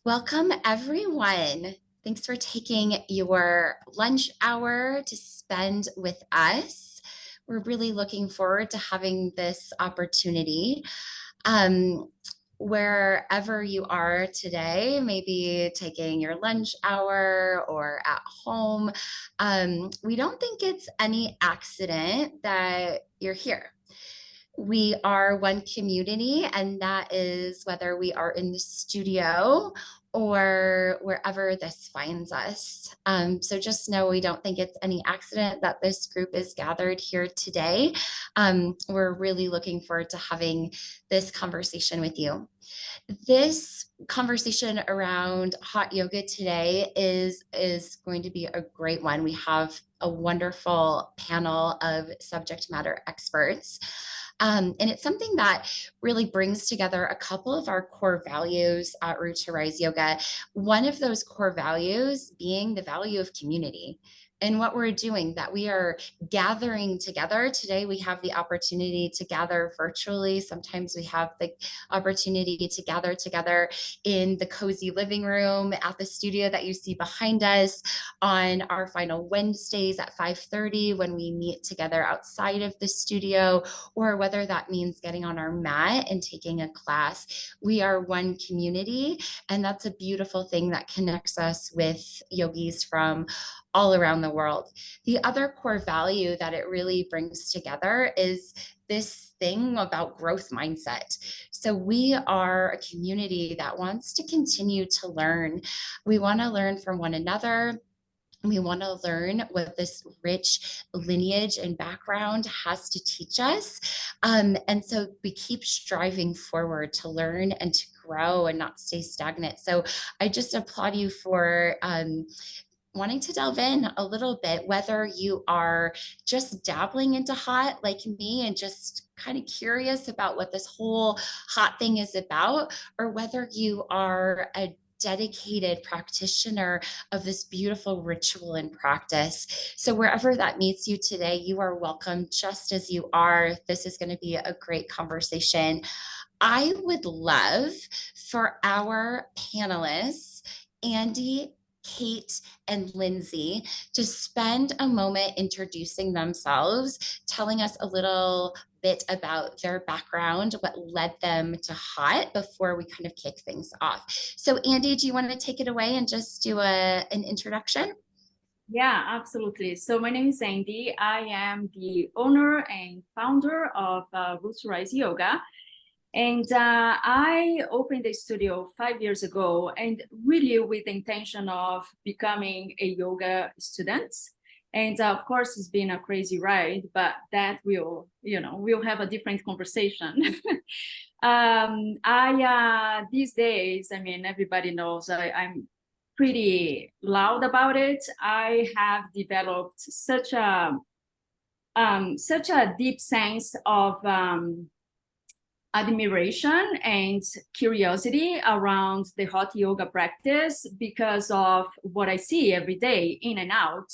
Welcome, everyone. Thanks for taking your lunch hour to spend with us. We're really looking forward to having this opportunity. Um, Wherever you are today, maybe taking your lunch hour or at home, we don't think it's any accident that you're here. We are one community, and that is whether we are in the studio or wherever this finds us. So just know we don't think it's any accident that this group is gathered here today. We're really looking forward to having this conversation with you. This conversation around hot yoga today is going to be a great one. We have a wonderful panel of subject matter experts. And it's something that really brings together a couple of our core values at Root to Rise Yoga. One of those core values being the value of community. And what we're doing, that we are gathering together. Today, we have the opportunity to gather virtually. Sometimes we have the opportunity to gather together in the cozy living room at the studio that you see behind us on our final Wednesdays at 5:30 when we meet together outside of the studio, or whether that means getting on our mat and taking a class. We are one community, and that's a beautiful thing that connects us with yogis from all around the world. The other core value that it really brings together is this thing about growth mindset. So we are a community that wants to continue to learn. We want to learn from one another. We want to learn what this rich lineage and background has to teach us. And so we keep striving forward to learn and to grow and not stay stagnant. So I just applaud you for wanting to delve in a little bit, whether you are just dabbling into hot like me and just kind of curious about what this whole hot thing is about, or whether you are a dedicated practitioner of this beautiful ritual and practice. So wherever that meets you today, you are welcome just as you are. This is going to be a great conversation. I would love for our panelists, Andy, Kate, and Lindsay, to spend a moment introducing themselves, telling us a little bit about their background, what led them to hot before we kind of kick things off. So Andy, do you want to take it away and just do an introduction? Yeah, absolutely. So my name is Andy. I am the owner and founder of Roots Rise Yoga. And I opened the studio 5 years ago, and really with the intention of becoming a yoga student. And of course, it's been a crazy ride, but that we'll have a different conversation. These days, I mean, everybody knows I'm pretty loud about it. I have developed such a deep sense of admiration and curiosity around the hot yoga practice because of what I see every day in and out,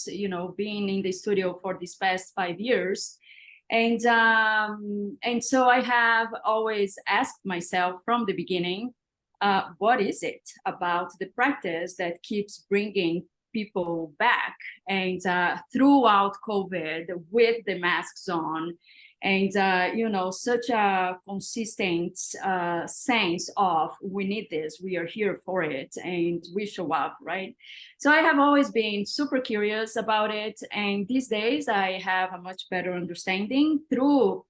being in the studio for these past 5 years. And so I have always asked myself from the beginning, what is it about the practice that keeps bringing people back? And throughout COVID, with the masks on, and such a consistent sense of we need this, we are here for it, and we show up, right? So I have always been super curious about it, and these days I have a much better understanding through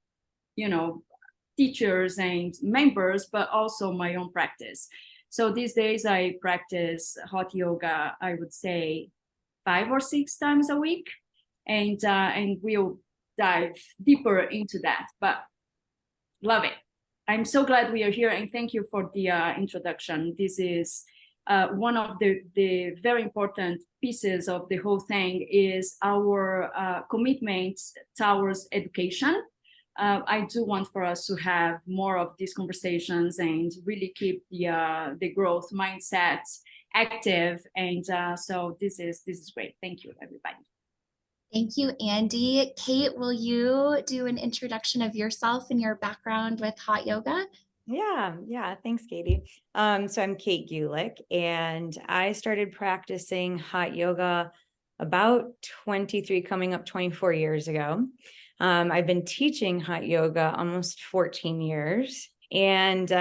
teachers and members, but also my own practice. So these days I practice hot yoga, I would say 5 or 6 times a week, and we'll dive deeper into that, but love it. I'm so glad we are here, and thank you for the introduction. This is one of the very important pieces of the whole thing is our commitment towards education. I do want for us to have more of these conversations and really keep the growth mindset active, and so this is great. Thank you, everybody. Thank you, Andy. Kate, will you do an introduction of yourself and your background with hot yoga? Yeah. Thanks, Katie. So I'm Kate Gulick, and I started practicing hot yoga about 23, coming up 24 years ago. I've been teaching hot yoga almost 14 years, and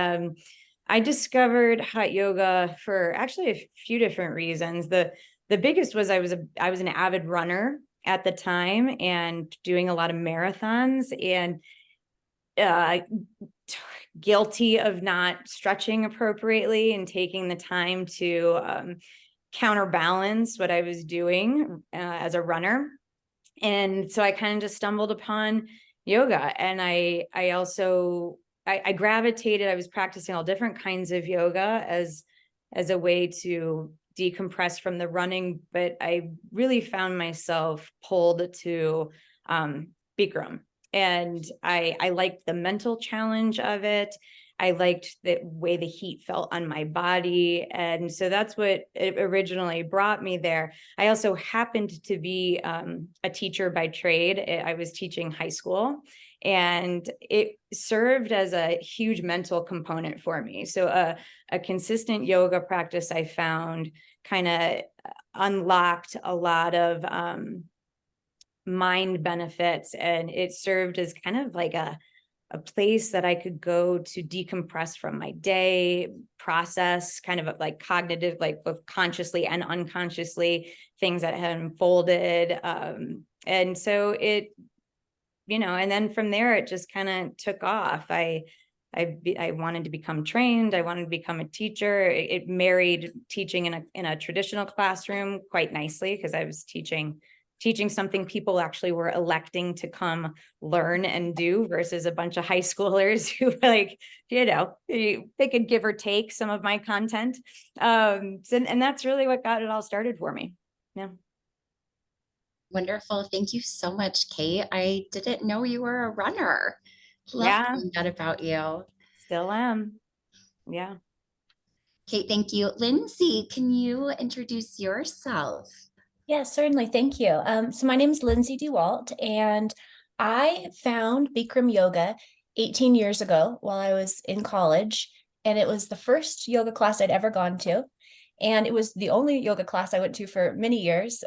I discovered hot yoga for actually a few different reasons. The biggest was I was an avid runner at the time and doing a lot of marathons, and uh, guilty of not stretching appropriately and taking the time to counterbalance what I was doing as a runner. And so I kind of just stumbled upon yoga, and I also I gravitated. I was practicing all different kinds of yoga as a way to decompress from the running, but I really found myself pulled to Bikram, and I liked the mental challenge of it. I liked the way the heat felt on my body, and so that's what it originally brought me there. I also happened to be a teacher by trade. I was teaching high school, and it served as a huge mental component for me. So a consistent yoga practice I found kind of unlocked a lot of mind benefits, and it served as kind of like a place that I could go to decompress from my day, process kind of like cognitive, like both consciously and unconsciously, things that had unfolded. And so and then from there, it just kind of took off. I wanted to become trained. I wanted to become a teacher. It married teaching in a traditional classroom quite nicely, because I was teaching something people actually were electing to come learn and do, versus a bunch of high schoolers who like, they could give or take some of my content. And that's really what got it all started for me. Yeah. Wonderful. Thank you so much, Kate. I didn't know you were a runner. Love Yeah, knowing that about you. still am. Yeah. Kate, thank you. Lindsay, can you introduce yourself? Yeah, certainly. Thank you. So my name is Lindsay DeWalt, and I found Bikram Yoga 18 years ago while I was in college. And it was the first yoga class I'd ever gone to. And it was the only yoga class I went to for many years,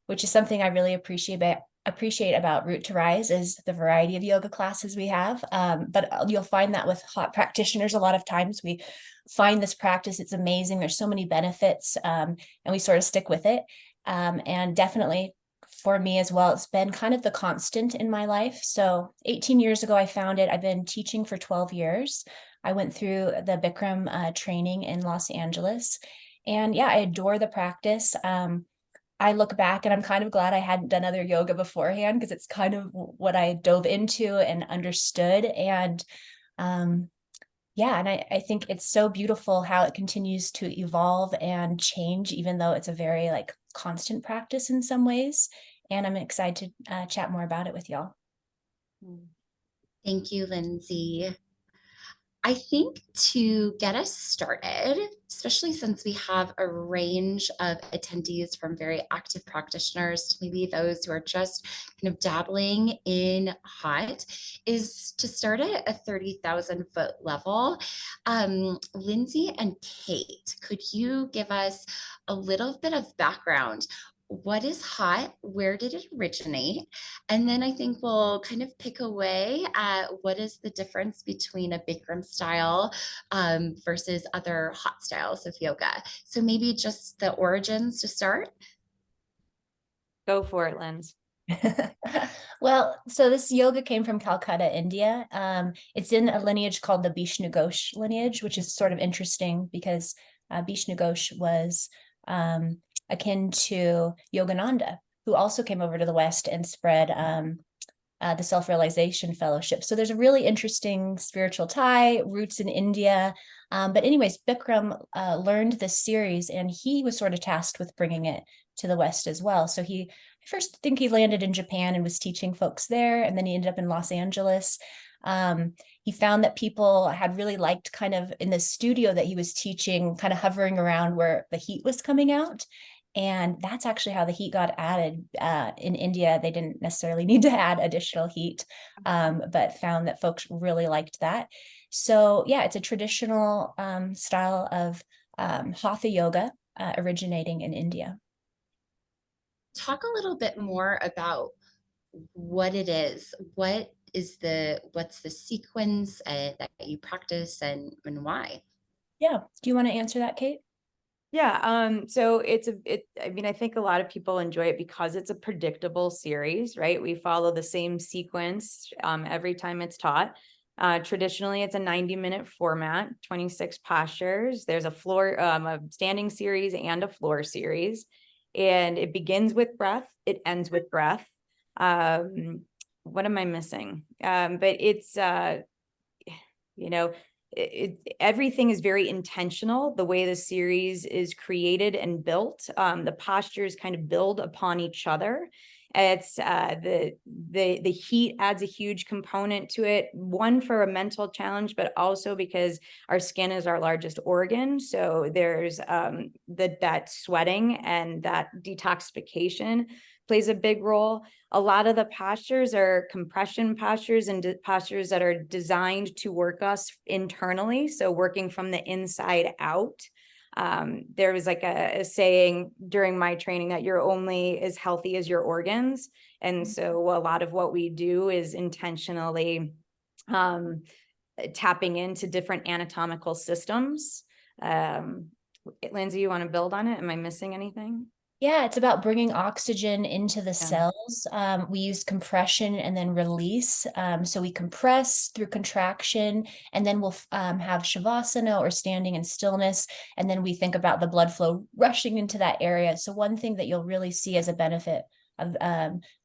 which is something I really appreciate about Root to Rise is the variety of yoga classes we have. But you'll find that with hot practitioners, a lot of times we find this practice, it's amazing. There's so many benefits, and we sort of stick with it. And definitely for me as well, it's been kind of the constant in my life. So 18 years ago, I found it. I've been teaching for 12 years. I went through the Bikram training in Los Angeles. And yeah, I adore the practice. I look back and I'm kind of glad I hadn't done other yoga beforehand, because it's kind of what I dove into and understood. And yeah, and I think it's so beautiful how it continues to evolve and change, even though it's a very like constant practice in some ways. And I'm excited to chat more about it with y'all. Thank you, Lindsay. I think to get us started, especially since we have a range of attendees from very active practitioners to maybe those who are just kind of dabbling in hot, is to start at a 30,000-foot level. Lindsay and Kate, could you give us a little bit of background? What is hot? Where did it originate? And then I think we'll kind of pick away at what is the difference between a Bikram style versus other hot styles of yoga. So maybe just the origins to start. Go for it, Linz. Well, so this yoga came from Calcutta, India. It's in a lineage called the Vishnu Ghosh lineage, which is sort of interesting because Vishnu Ghosh was akin to Yogananda, who also came over to the West and spread the Self-Realization Fellowship. So there's a really interesting spiritual tie, roots in India. But anyways, Bikram learned this series, and he was sort of tasked with bringing it to the West as well. So I first think he landed in Japan and was teaching folks there, and then he ended up in Los Angeles. He found that people had really liked kind of in the studio that he was teaching, kind of hovering around where the heat was coming out. And that's actually how the heat got added. In India, they didn't necessarily need to add additional heat, but found that folks really liked that. So yeah, it's a traditional style of hatha yoga originating in India. Talk a little bit more about what it is. What's the sequence that you practice and why? Yeah. Do you want to answer that, Kate? Yeah, so I mean, I think a lot of people enjoy it because it's a predictable series, right? We follow the same sequence every time it's taught. Traditionally, it's a 90-minute format, 26 postures. There's a standing series and a floor series. And it begins with breath, it ends with breath. What am I missing? But it's you know, everything is very intentional. The way the series is created and built, the postures kind of build upon each other. It's the heat adds a huge component to it. One, for a mental challenge, but also because our skin is our largest organ. So there's that sweating and that detoxification plays a big role. A lot of the postures are compression postures and postures that are designed to work us internally. So working from the inside out. There was like a saying during my training that you're only as healthy as your organs. And so a lot of what we do is intentionally tapping into different anatomical systems. Lindsay, you want to build on it? Am I missing anything? Yeah, it's about bringing oxygen into the Yeah. cells. We use compression and then release. So we compress through contraction, and then we'll have shavasana or standing in stillness. And then we think about the blood flow rushing into that area. So one thing that you'll really see as a benefit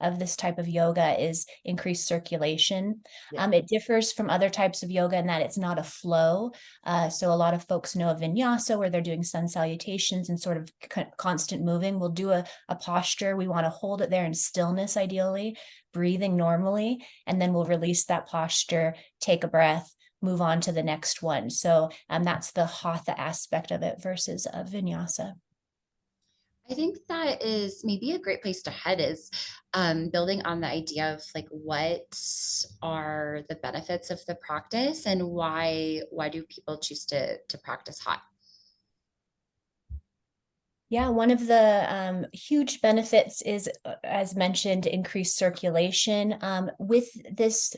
of this type of yoga is increased circulation. Yeah. It differs from other types of yoga in that it's not a flow. So a lot of folks know of vinyasa, where they're doing sun salutations and sort of constant moving. We'll do a posture. We want to hold it there in stillness, ideally, breathing normally, and then we'll release that posture, take a breath, move on to the next one. So that's the hatha aspect of it versus vinyasa. I think that is maybe a great place to head is building on the idea of like what are the benefits of the practice and why do people choose to practice hot? Yeah, one of the huge benefits is, as mentioned, increased circulation. With this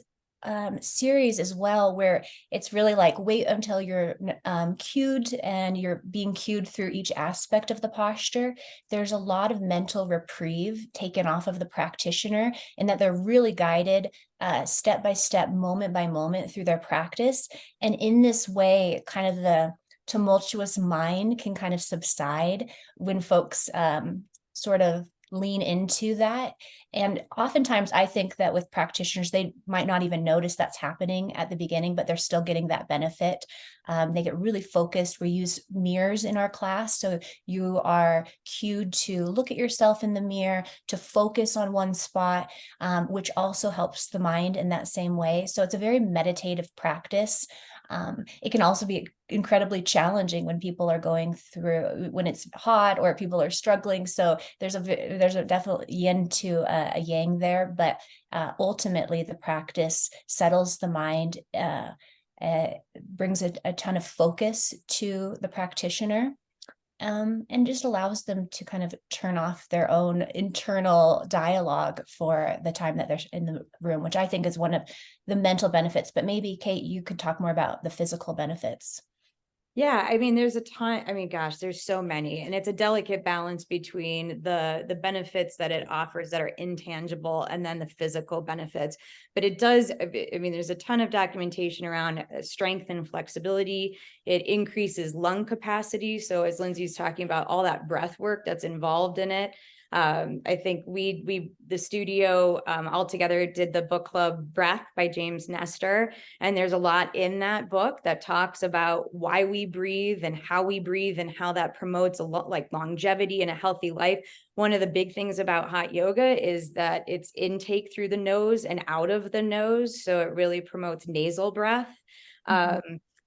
series as well, where it's really like wait until you're cued and you're being cued through each aspect of the posture. There's a lot of mental reprieve taken off of the practitioner, in that they're really guided step by step, moment by moment through their practice. And in this way, kind of the tumultuous mind can kind of subside when folks sort of lean into that. And oftentimes I think that with practitioners, they might not even notice that's happening at the beginning, but they're still getting that benefit. They get really focused. We use mirrors in our class. So you are cued to look at yourself in the mirror, to focus on one spot, which also helps the mind in that same way. So it's a very meditative practice. It can also be incredibly challenging when people are going through, when it's hot or people are struggling. So there's a definite yin to a yang there, but ultimately the practice settles the mind, brings a ton of focus to the practitioner. And just allows them to kind of turn off their own internal dialogue for the time that they're in the room, which I think is one of the mental benefits. But maybe, Kate, you could talk more about the physical benefits. Yeah, I mean, there's a ton. I mean, gosh, there's so many, and it's a delicate balance between the benefits that it offers that are intangible and then the physical benefits. But it does, I mean, there's a ton of documentation around strength and flexibility. It increases lung capacity. So as Lindsay's talking about, all that breath work that's involved in it. I think the studio all together did the book club Breath by James Nestor. And there's a lot in that book that talks about why we breathe and how that promotes a lot like longevity and a healthy life. One of the big things about hot yoga is that it's intake through the nose and out of the nose. So it really promotes nasal breath.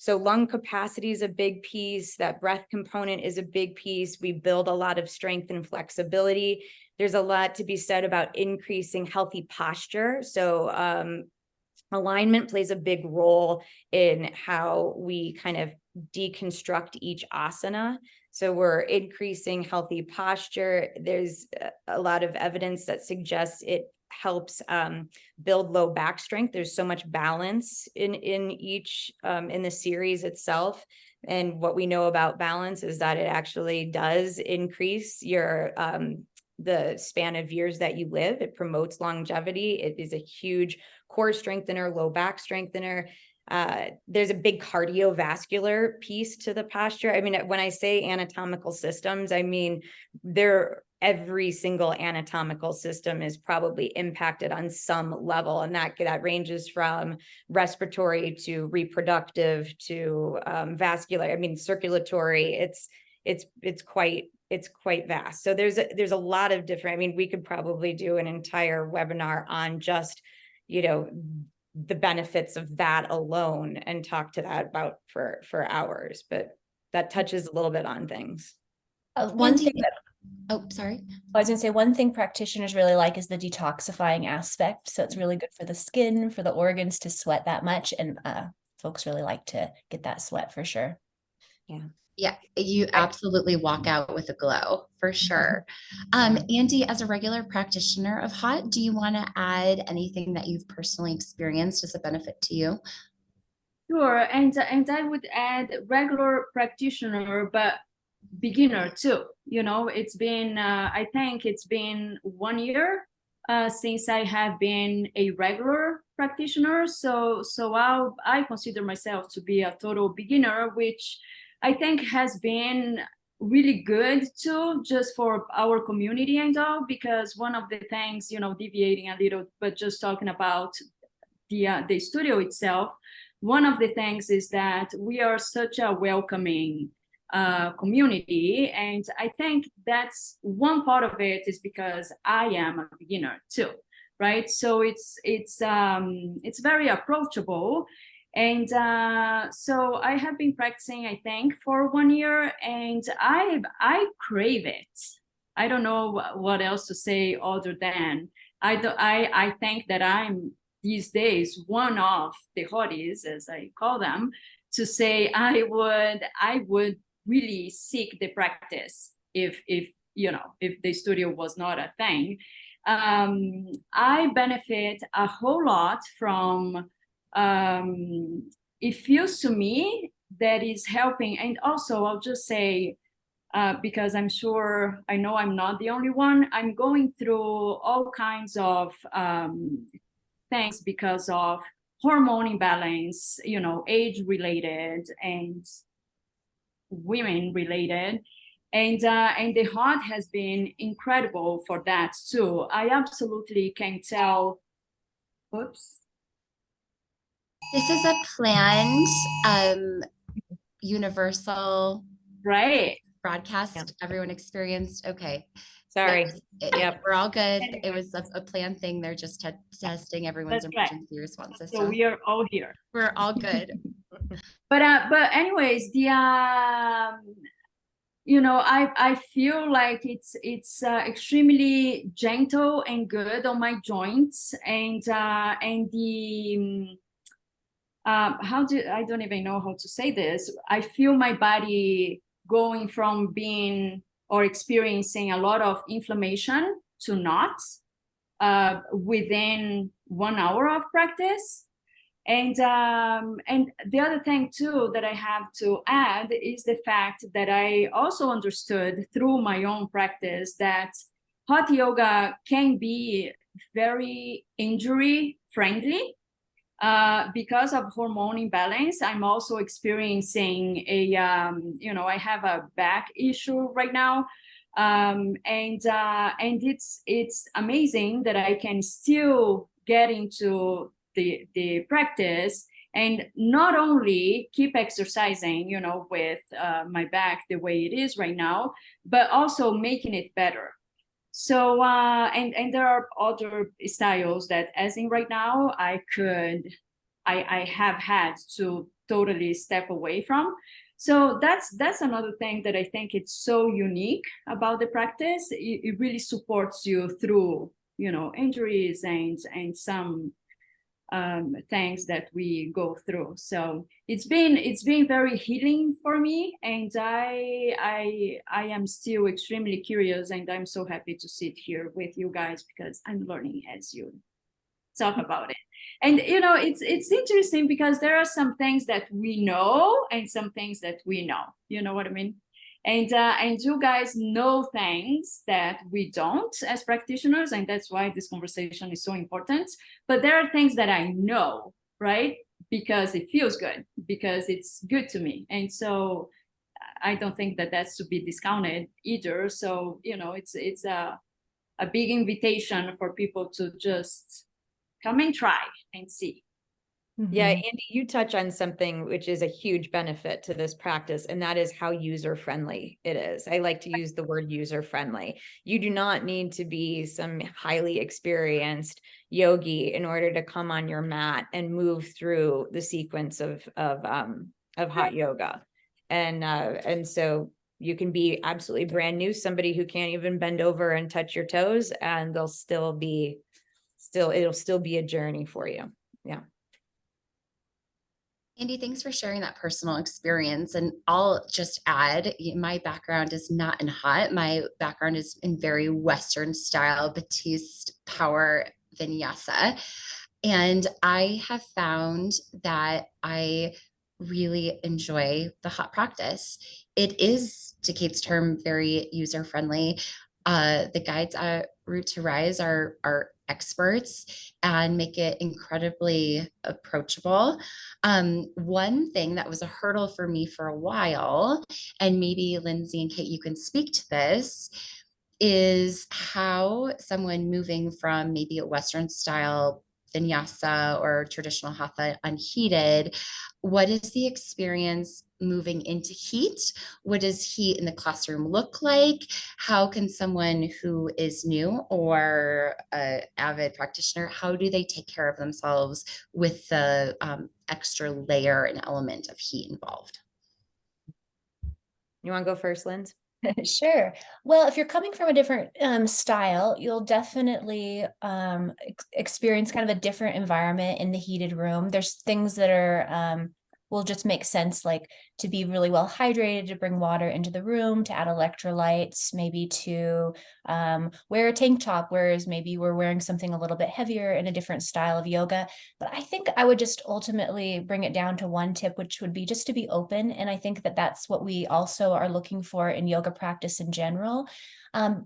So lung capacity is a big piece. That breath component is a big piece. We build a lot of strength and flexibility. There's a lot to be said about increasing healthy posture. So alignment plays a big role in how we kind of deconstruct each asana. So we're increasing healthy posture. There's a lot of evidence that suggests it helps build low back strength. There's so much balance in each in the series itself. And what we know about balance is that it actually does increase your the span of years that you live. It promotes longevity. It is a huge core strengthener, low back strengthener. There's a big cardiovascular piece to the posture. I mean, when I say anatomical systems, I mean, every single anatomical system is impacted impacted on some level. And that ranges from respiratory to reproductive to vascular, I mean, circulatory. It's quite vast. So there's a lot of different, I mean, we could probably do an entire webinar on just, the benefits of that alone and talk to that about for hours, but that touches a little bit on things. One thing that Oh, sorry. I was going to say, one thing practitioners really like is the detoxifying aspect. So it's really good for the skin, for the organs to sweat that much. And folks really like to get that sweat for sure. Yeah, you absolutely walk out with a glow for sure. Andy, as a regular practitioner of HOT, do you want to add anything that you've personally experienced as a benefit to you? Sure, and I would add regular practitioner, but beginner too. It's been I think it's been 1 year since I have been a regular practitioner. So I consider myself to be a total beginner, which I think has been really good too, just for our community and all, because one of the things, deviating a little, but just talking about the studio itself, one of the things is that we are such a welcoming community, and I think that's one part of it is because I am a beginner too, right? So it's very approachable. And so I have been practicing, I think, for 1 year, and I crave it. I don't know what else to say other than I think that I'm these days one of the hotties, as I call them, to say I would really seek the practice if the studio was not a thing. I benefit a whole lot from. It feels to me that is helping. And also I'll just say, because I know I'm not the only one, I'm going through all kinds of things because of hormone imbalance, age related and women related. And the HOT has been incredible for that too. I absolutely can tell. Oops. This is a planned universal broadcast. Yeah. Everyone experienced. Okay. Sorry. Yep. We're all good. It was a planned thing. They're just testing everyone's emergency response system. So we are all here. We're all good. But anyways, the I feel like it's extremely gentle and good on my joints, and the I don't even know how to say this. I feel my body going from being or experiencing a lot of inflammation to not within 1 hour of practice. And the other thing too that I have to add is the fact that I also understood through my own practice that hot yoga can be very injury friendly. Because of hormone imbalance, I'm also experiencing I have a back issue right now. And it's amazing that I can still get into the practice and not only keep exercising, with my back the way it is right now, but also making it better. So and there are other styles that, as in right now, I have had to totally step away from. So that's another thing that I think it's so unique about the practice. It really supports you through, you know, injuries and some things that we go through. So it's been very healing for me, and I am still extremely curious, and I'm so happy to sit here with you guys because I'm learning as you talk about it. And you know, it's interesting because there are some things that we know and some things that we know. You know what I mean? And you guys know things that we don't as practitioners, and that's why this conversation is so important. But there are things that I know, right? Because it feels good, because it's good to me, and so I don't think that that's to be discounted either. So you know, it's a big invitation for people to just come and try and see. Yeah, Mhm. Andy, you touch on something which is a huge benefit to this practice, and that is how user-friendly it is. I like to use the word user-friendly. You do not need to be some highly experienced yogi in order to come on your mat and move through the sequence of hot yoga. And so you can be absolutely brand new, somebody who can't even bend over and touch your toes, and it'll still be a journey for you. Yeah. Andy, thanks for sharing that personal experience. And I'll just add, my background is not in hot. My background is in very Western style Batiste power vinyasa. And I have found that I really enjoy the hot practice. It is, to Kate's term, very user friendly. The guides at Root to Rise are experts and make it incredibly approachable. One thing that was a hurdle for me for a while, and maybe Lindsay and Kate, you can speak to this, is how someone moving from maybe a Western style vinyasa or traditional hatha unheated, what is the experience moving into heat? What does heat in the classroom look like? How can someone who is new or an avid practitioner, how do they take care of themselves with the extra layer and element of heat involved? You want to go first, Linz? Sure. Well, if you're coming from a different style, you'll definitely experience kind of a different environment in the heated room. There's things that are will just make sense, like to be really well hydrated, to bring water into the room, to add electrolytes, maybe to wear a tank top, whereas maybe we're wearing something a little bit heavier in a different style of yoga. But I think I would just ultimately bring it down to one tip, which would be just to be open. And I think that that's what we also are looking for in yoga practice in general,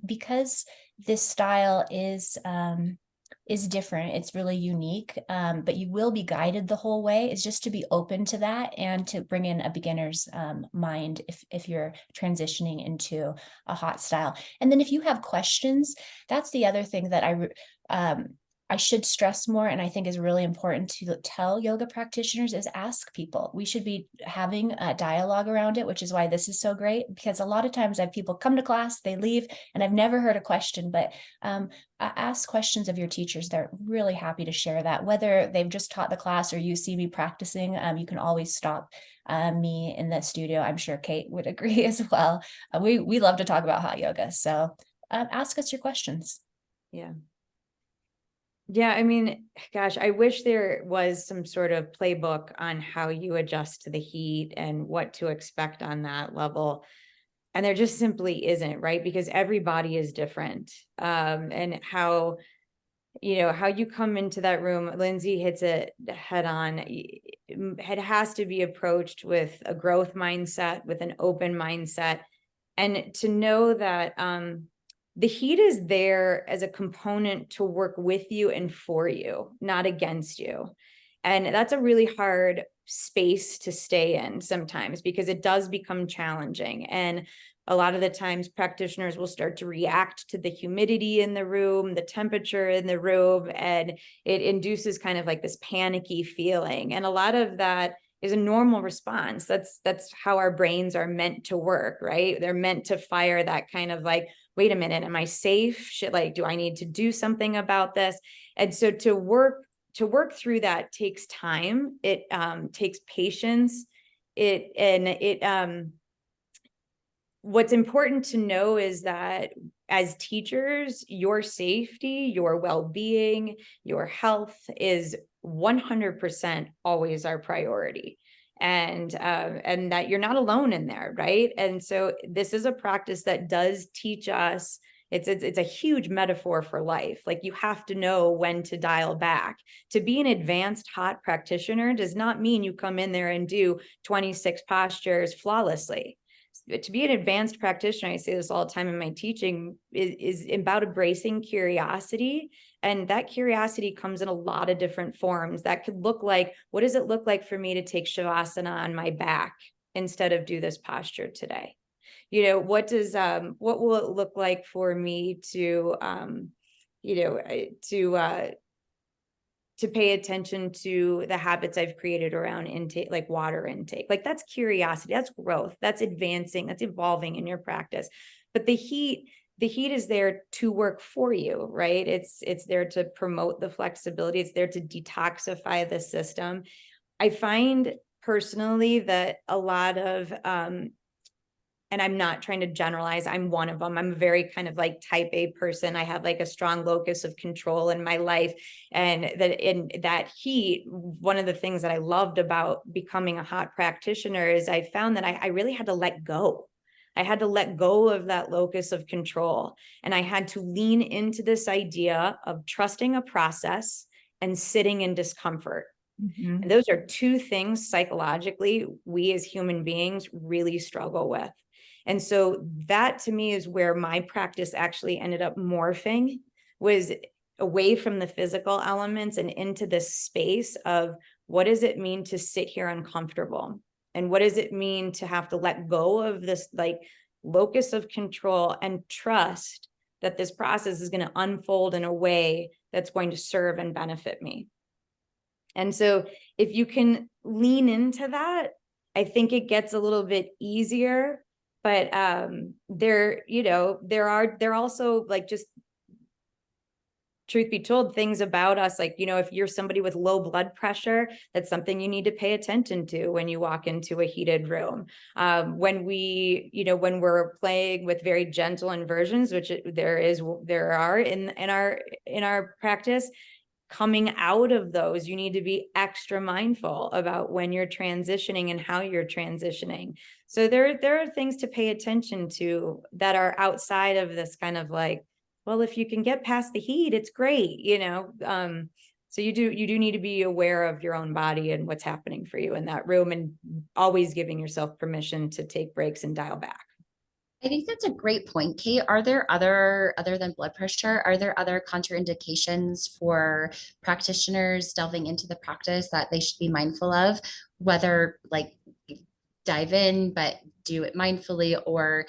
because this style is different. It's really unique, but you will be guided the whole way. Is just to be open to that and to bring in a beginner's mind if you're transitioning into a hot style. And then if you have questions, that's the other thing that I should stress more, and I think is really important to tell yoga practitioners, is ask people. We should be having a dialogue around it, which is why this is so great, because a lot of times I have people come to class, they leave, and I've never heard a question, but ask questions of your teachers. They're really happy to share that. Whether they've just taught the class or you see me practicing, you can always stop me in the studio. I'm sure Kate would agree as well. We love to talk about hot yoga, so ask us your questions. Yeah. Yeah, I mean, gosh, I wish there was some sort of playbook on how you adjust to the heat and what to expect on that level. And there just simply isn't, right? Because every body is different. And how you come into that room, Lindsay hits it head on. It has to be approached with a growth mindset, with an open mindset, and to know that the heat is there as a component to work with you and for you, not against you. And that's a really hard space to stay in sometimes, because it does become challenging. And a lot of the times practitioners will start to react to the humidity in the room, the temperature in the room, and it induces kind of like this panicky feeling. And a lot of that is a normal response. That's how our brains are meant to work, right? They're meant to fire that kind of like, wait a minute, am I safe? Do I need to do something about this? And so to work to work through that takes time. It takes patience. What's important to know is that as teachers, your safety, your well-being, your health is 100% always our priority. And that you're not alone in there, right? And so this is a practice that does teach us, it's a huge metaphor for life. Like, you have to know when to dial back. To be an advanced hot practitioner does not mean you come in there and do 26 postures flawlessly. To be an advanced practitioner, I say this all the time in my teaching, is about embracing curiosity. And that curiosity comes in a lot of different forms. That could look like, what does it look like for me to take Shavasana on my back instead of do this posture today? You know, what will it look like for me to, to pay attention to the habits I've created around intake, like water intake? Like, that's curiosity, that's growth, that's advancing, that's evolving in your practice. But the heat is there to work for you, right? It's there to promote the flexibility. It's there to detoxify the system. I find personally that a lot of, and I'm not trying to generalize, I'm one of them. I'm a very kind of like type A person. I have like a strong locus of control in my life. And that in that heat, one of the things that I loved about becoming a hot practitioner is I found that I really had to let go. I had to let go of that locus of control. And I had to lean into this idea of trusting a process and sitting in discomfort. Mhm. And those are two things psychologically we as human beings really struggle with. And so that, to me, is where my practice actually ended up morphing, was away from the physical elements and into this space of, what does it mean to sit here uncomfortable? And what does it mean to have to let go of this like locus of control and trust that this process is going to unfold in a way that's going to serve and benefit me? And so if you can lean into that, I think it gets a little bit easier. But there are also, like, just truth be told, things about us, like, if you're somebody with low blood pressure, that's something you need to pay attention to when you walk into a heated room. When we're playing with very gentle inversions, which there are in our practice, coming out of those, you need to be extra mindful about when you're transitioning and how you're transitioning. So there are things to pay attention to that are outside of this kind of like, well, if you can get past the heat, it's great, so you do need to be aware of your own body and what's happening for you in that room, and always giving yourself permission to take breaks and dial back. I think that's a great point, Kate. Are there other than blood pressure, are there other contraindications for practitioners delving into the practice that they should be mindful of, whether like dive in, but do it mindfully, or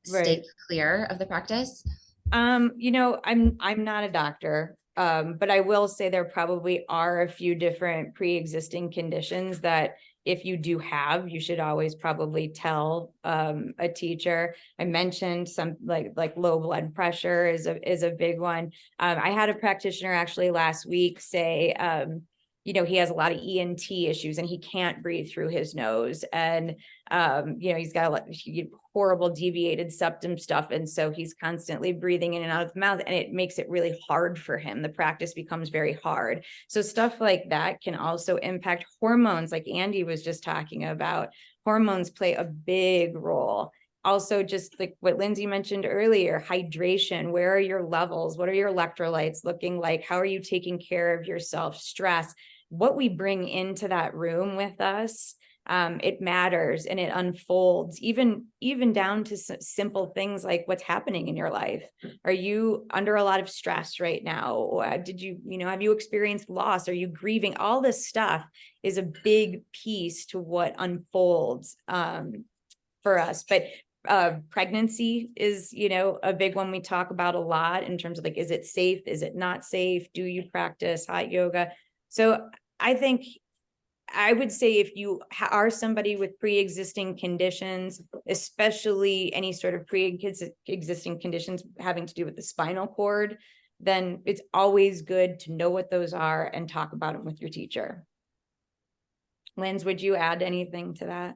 stay Right. clear of the practice? I'm not a doctor, but I will say there probably are a few different pre-existing conditions that if you do have, you should always probably tell a teacher. I mentioned some like low blood pressure is a big one. I had a practitioner actually last week say, he has a lot of ENT issues and he can't breathe through his nose, and he's got a lot horrible deviated septum stuff, and so he's constantly breathing in and out of the mouth, and it makes it really hard for him. The practice becomes very hard. So stuff like that can also impact hormones, like Andy was just talking about. Hormones play a big role. Also, just like what Lindsay mentioned earlier, hydration. Where are your levels? What are your electrolytes looking like? How are you taking care of yourself? Stress. What we bring into that room with us, it matters, and it unfolds even down to simple things like what's happening in your life. Are you under a lot of stress right now? Or have you experienced loss? Are you grieving? All this stuff is a big piece to what unfolds for us. But pregnancy is, a big one we talk about a lot in terms of like, is it safe? Is it not safe? Do you practice hot yoga? So I think I would say if you are somebody with pre-existing conditions, especially any sort of pre-existing conditions having to do with the spinal cord, then it's always good to know what those are and talk about them with your teacher. Linz, would you add anything to that?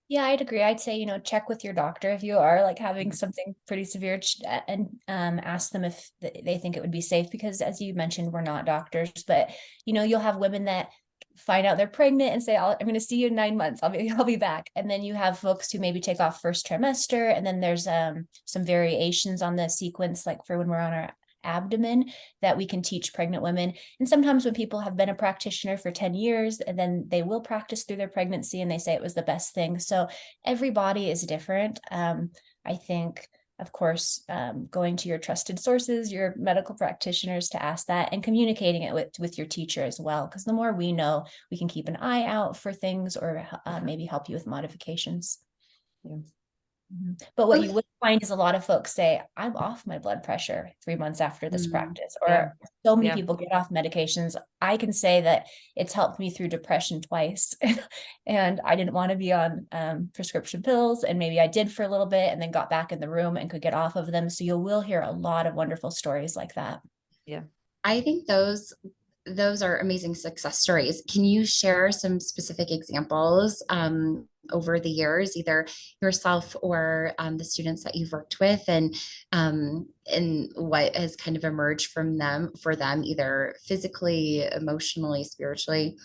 Yeah, I'd agree. I'd say, check with your doctor if you are like having something pretty severe, and ask them if they think it would be safe, because as you mentioned, we're not doctors, but you'll have women that find out they're pregnant and say, I'm going to see you in 9 months. I'll be back. And then you have folks who maybe take off first trimester. And then there's some variations on the sequence, like for when we're on our abdomen, that we can teach pregnant women. And sometimes when people have been a practitioner for 10 years, and then they will practice through their pregnancy and they say it was the best thing. So every body is different. I think, of course, going to your trusted sources, your medical practitioners, to ask that, and communicating it with your teacher as well. Because the more we know, we can keep an eye out for things, or maybe help you with modifications. Yeah. But what you would find is a lot of folks say, I'm off my blood pressure 3 months after this practice, or so many people get off medications. I can say that it's helped me through depression twice, and I didn't want to be on prescription pills, and maybe I did for a little bit and then got back in the room and could get off of them. So you will hear a lot of wonderful stories like that. Yeah. I think those are amazing success stories. Can you share some specific examples over the years, either yourself or the students that you've worked with, and what has kind of emerged from them for them, either physically, emotionally, spiritually?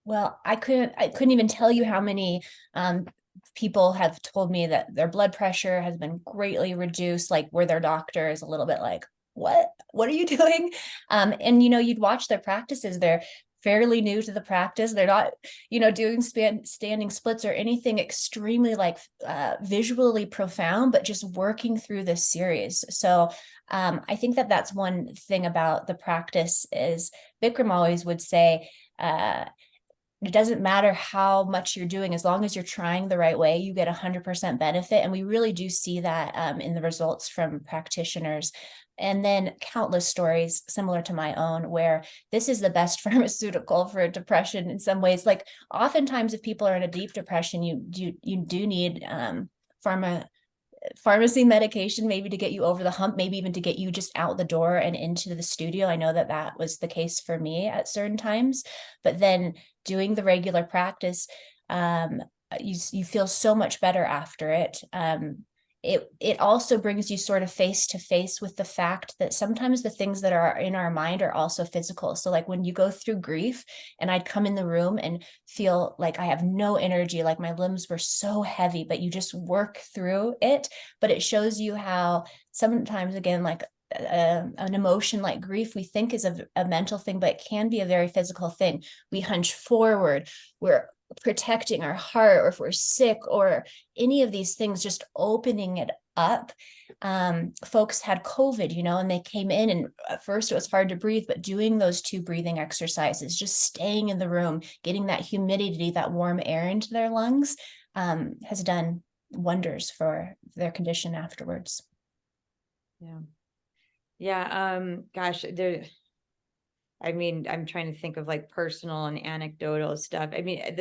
Well, I couldn't even tell you how many people have told me that their blood pressure has been greatly reduced, like where their doctor is a little bit like, what are you doing? And you'd watch their practices. They're fairly new to the practice. They're not, doing standing splits or anything extremely like visually profound, but just working through this series. So I think that that's one thing about the practice is Bikram always would say, it doesn't matter how much you're doing, as long as you're trying the right way, you get 100% benefit. And we really do see that in the results from practitioners. And then countless stories similar to my own, where this is the best pharmaceutical for depression in some ways. Like oftentimes if people are in a deep depression, you do need pharmacy medication, maybe to get you over the hump, maybe even to get you just out the door and into the studio. I know that that was the case for me at certain times, but then doing the regular practice, you feel so much better after it. It also brings you sort of face to face with the fact that sometimes the things that are in our mind are also physical. So like when you go through grief, and I'd come in the room and feel like I have no energy, like my limbs were so heavy, but you just work through it. But it shows you how sometimes, again, like an emotion like grief, we think is a mental thing, but it can be a very physical thing. We hunch forward, we're protecting our heart, or if we're sick or any of these things, just opening it up. Folks had COVID, and they came in, and at first it was hard to breathe, but doing those 2 breathing exercises, just staying in the room, getting that humidity, that warm air into their lungs, has done wonders for their condition afterwards. Gosh, I'm trying to think of like personal and anecdotal stuff. I mean,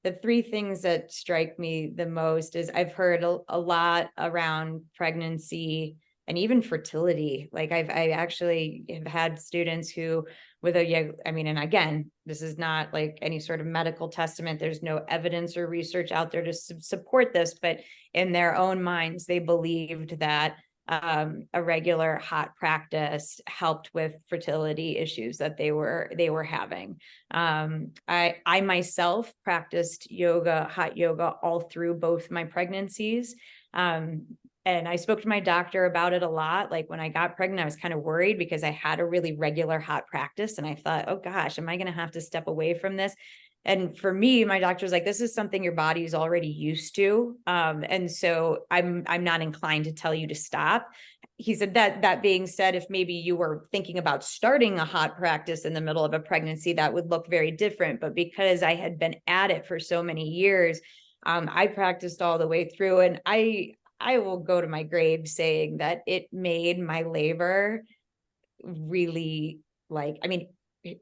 the 3 things that strike me the most is I've heard a lot around pregnancy and even fertility. Like I actually have had students who and again, this is not like any sort of medical testament. There's no evidence or research out there to support this, but in their own minds, they believed that a regular hot practice helped with fertility issues that they were having. I myself practiced hot yoga all through both my pregnancies. And I spoke to my doctor about it a lot. Like when I got pregnant, I was kind of worried because I had a really regular hot practice. And I thought, oh gosh, am I going to have to step away from this? And for me, my doctor was like, this is something your body is already used to. And so I'm not inclined to tell you to stop. He said that being said, if maybe you were thinking about starting a hot practice in the middle of a pregnancy, that would look very different. But because I had been at it for so many years, I practiced all the way through, and I will go to my grave saying that it made my labor really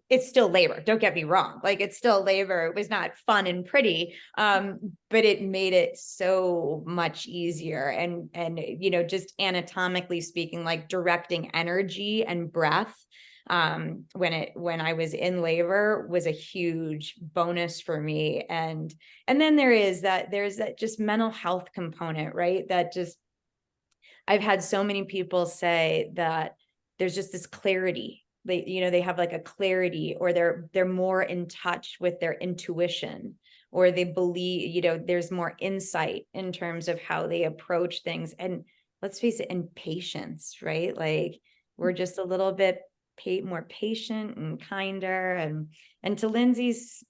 it's still labor. Don't get me wrong. Like, it's still labor. It was not fun and pretty. But it made it so much easier. And, you know, just anatomically speaking, like directing energy and breath, when I was in labor was a huge bonus for me. And then there's that just mental health component, right? That just, I've had so many people say that there's just this clarity. They have like a clarity, or they're more in touch with their intuition, or they believe, there's more insight in terms of how they approach things. And let's face it, and patience, right? Like, we're just a little bit more patient and kinder. And to Lindsay's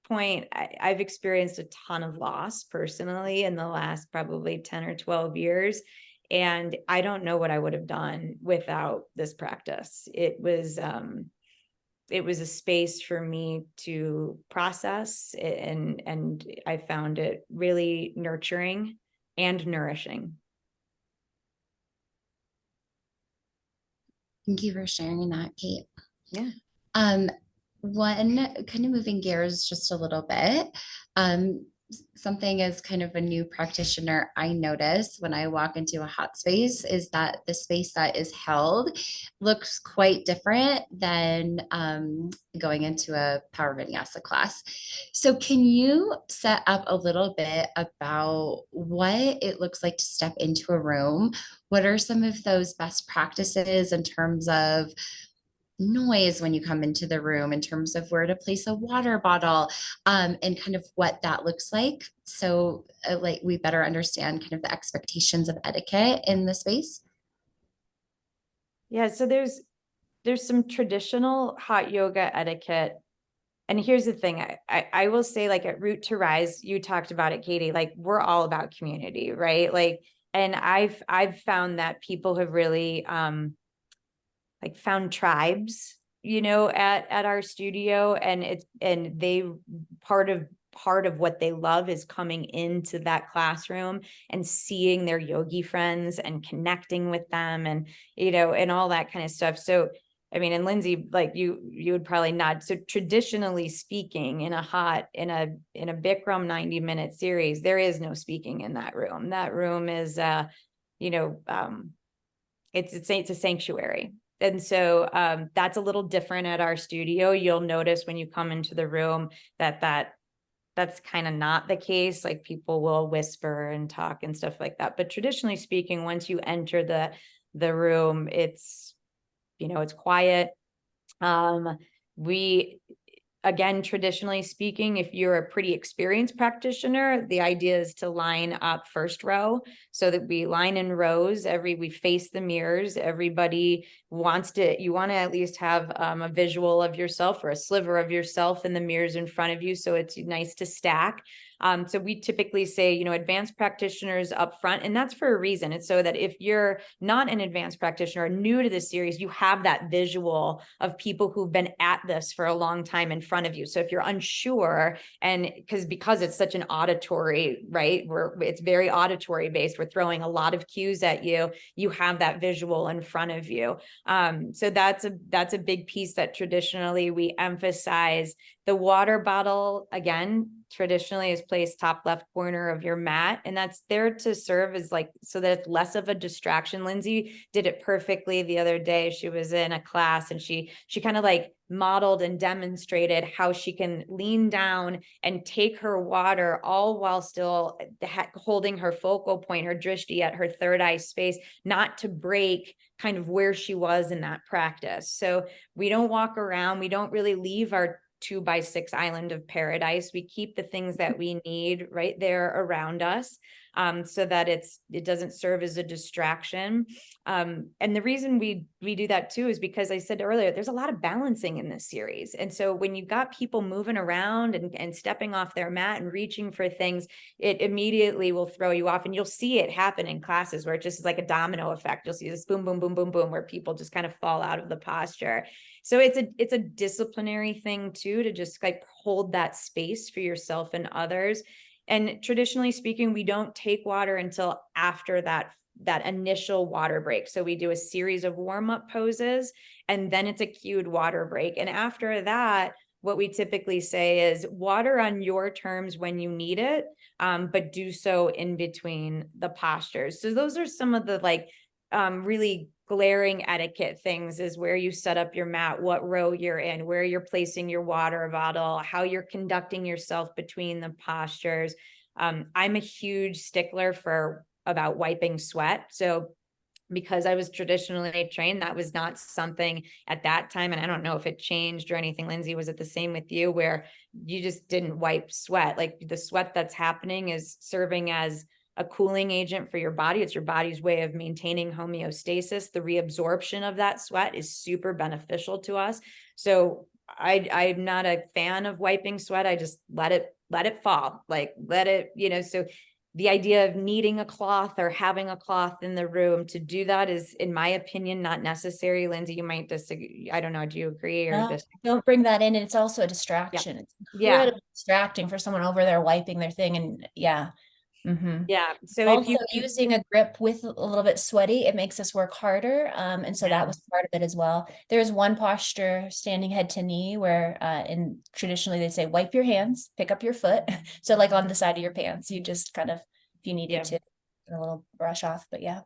point, I've experienced a ton of loss personally in the last probably 10 or 12 years. And I don't know what I would have done without this practice. It was a space for me to process, and I found it really nurturing and nourishing. Thank you for sharing that, Kate. Yeah. One kind of moving gears just a little bit. Something as kind of a new practitioner, I notice when I walk into a hot space is that the space that is held looks quite different than going into a power vinyasa class. So can you set up a little bit about what it looks like to step into a room? What are some of those best practices in terms of noise when you come into the room, in terms of where to place a water bottle, and kind of what that looks like, so like we better understand kind of the expectations of etiquette in the space? Yeah, so there's some traditional hot yoga etiquette. And here's the thing, I will say, like, at Root to Rise, you talked about it, Katie, like, we're all about community, right? Like, and I've found that people have really like found tribes, at our studio, and they part of what they love is coming into that classroom and seeing their yogi friends and connecting with them, and and all that kind of stuff. So I mean, and Lindsay, like, you would probably nod. So traditionally speaking, in a Bikram 90-minute series, there is no speaking in that room. That room is it's a sanctuary. And so that's a little different at our studio. You'll notice when you come into the room that's kind of not the case. Like, people will whisper and talk and stuff like that. But traditionally speaking, once you enter the room, it's quiet. We Again, traditionally speaking, if you're a pretty experienced practitioner, the idea is to line up first row, so that we line in rows. We face the mirrors. Everybody you want to at least have a visual of yourself, or a sliver of yourself in the mirrors in front of you. So it's nice to stack. So we typically say, advanced practitioners up front, and that's for a reason. It's so that if you're not an advanced practitioner or new to this series, you have that visual of people who've been at this for a long time in front of you. So if you're unsure, and because it's such an auditory, right, it's very auditory based, we're throwing a lot of cues at you, you have that visual in front of you. So that's a big piece that traditionally we emphasize. The water bottle, again, traditionally is placed top left corner of your mat, and that's there to serve as so that it's less of a distraction. Lindsay did it perfectly the other day. She was in a class, and she kind of like modeled and demonstrated how she can lean down and take her water, all while still holding her focal point, her drishti, at her third eye space, not to break kind of where she was in that practice. So we don't walk around, we don't really leave our 2x6 island of paradise. We keep the things that we need right there around us, so that it doesn't serve as a distraction. And the reason we do that too is because I said earlier, there's a lot of balancing in this series. And so when you've got people moving around and stepping off their mat and reaching for things, it immediately will throw you off. And you'll see it happen in classes where it just is like a domino effect. You'll see this boom, boom, boom, boom, boom, where people just kind of fall out of the posture. So it's a disciplinary thing too, to just like hold that space for yourself and others. And traditionally speaking, we don't take water until after that that initial water break. So we do a series of warm-up poses, and then it's a cued water break. And after that, what we typically say is water on your terms when you need it, but do so in between the postures. So those are some of the like really glaring etiquette things, is where you set up your mat, what row you're in, where you're placing your water bottle, how you're conducting yourself between the postures. I'm a huge stickler about wiping sweat. So because I was traditionally trained, that was not something at that time. And I don't know if it changed or anything. Lindsay, was it the same with you, where you just didn't wipe sweat? Like the sweat that's happening is serving as a cooling agent for your body. It's your body's way of maintaining homeostasis. The reabsorption of that sweat is super beneficial to us. So I'm not a fan of wiping sweat. I just let it fall, like let it, so the idea of needing a cloth or having a cloth in the room to do that is, in my opinion, not necessary. Lindsay, you might disagree. I don't know. Do you agree or No, disagree? don't bring that in. And it's also a Yeah. distraction. It's Yeah. incredibly distracting for someone over there wiping their thing. And yeah. Mm-hmm. Yeah. So if Also, you using a grip with a little bit sweaty, it makes us work harder. And so that was part of it as well. There's one posture, standing head to knee, where traditionally they say wipe your hands, pick up your foot. So like on the side of your pants, you just kind of, if you needed to, a little brush off, but yeah.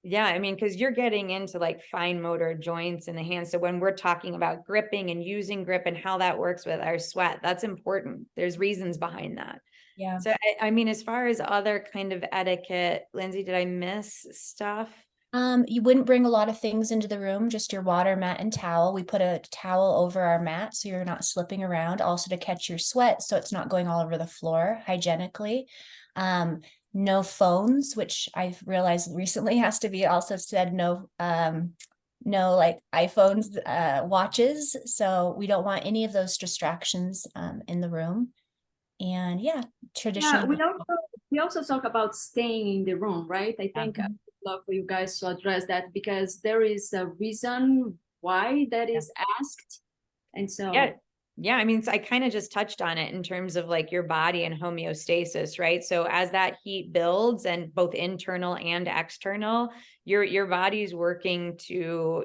Yeah, I mean, because you're getting into like fine motor joints in the hands. So when we're talking about gripping and using grip and how that works with our sweat, that's important. There's reasons behind that. Yeah. So I mean, as far as other kind of etiquette, Lindsay, did I miss stuff? You wouldn't bring a lot of things into the room, just your water mat and towel. We put a towel over our mat so you're not slipping around, also to catch your sweat so it's not going all over the floor hygienically. No phones, which I've realized recently has to be also said, no like iPhones, watches. So we don't want any of those distractions in the room. And yeah, Yeah, traditionally. we also talk about staying in the room, right? I think Yeah. I'd love for you guys to address that, because there is a reason why that is asked. And so Yeah. I mean, I kind of just touched on it in terms of like your body and homeostasis, right? So as that heat builds, and both internal and external, your body's working to,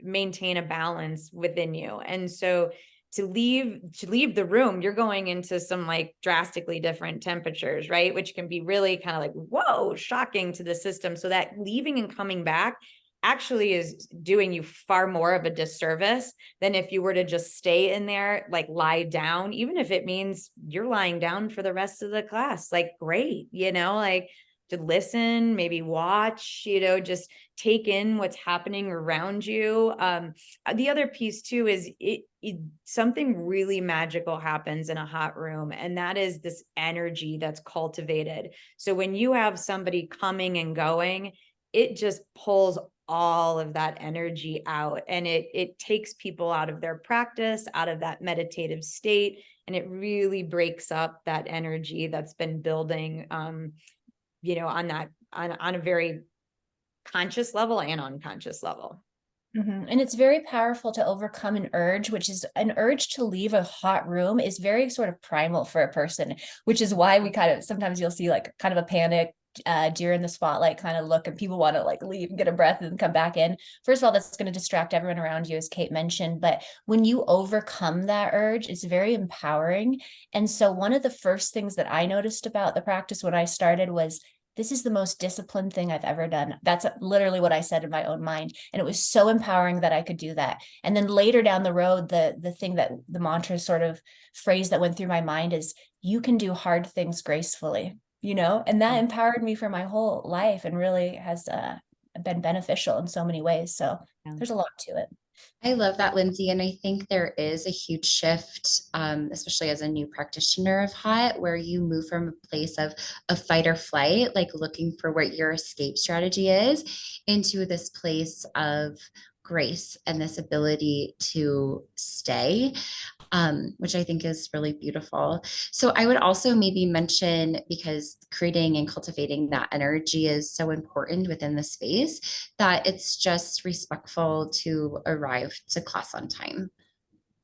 maintain a balance within you. And so to leave the room, you're going into some like drastically different temperatures, right? Which can be really kind of like, whoa, shocking to the system. So that leaving and coming back actually is doing you far more of a disservice than if you were to just stay in there, like lie down, even if it means you're lying down for the rest of the class. Like, great, like to listen, maybe watch, just take in what's happening around you. The other piece too is something really magical happens in a hot room, and that is this energy that's cultivated. So when you have somebody coming and going, it just pulls all of that energy out, and it takes people out of their practice, out of that meditative state, and it really breaks up that energy that's been building on a very conscious level and unconscious level. And it's very powerful to overcome an urge, which is an urge to leave a hot room is very sort of primal for a person, which is why we kind of, sometimes you'll see like kind of a panic deer in the spotlight kind of look, and people want to like leave and get a breath and come back in. First of all, that's going to distract everyone around you, as Kate mentioned, but when you overcome that urge, it's very empowering. And so one of the first things that I noticed about the practice when I started was, this is the most disciplined thing I've ever done. That's literally what I said in my own mind. And it was so empowering that I could do that. And then later down the road, the thing that the mantra sort of phrase that went through my mind is, you can do hard things gracefully, and that empowered me for my whole life and really has been beneficial in so many ways. So there's a lot to it. I love that, Lindsay. And I think there is a huge shift, especially as a new practitioner of hot, where you move from a place of fight or flight, like looking for what your escape strategy is, into this place of grace and this ability to stay, which I think is really beautiful. So I would also maybe mention, because creating and cultivating that energy is so important within the space, that it's just respectful to arrive to class on time.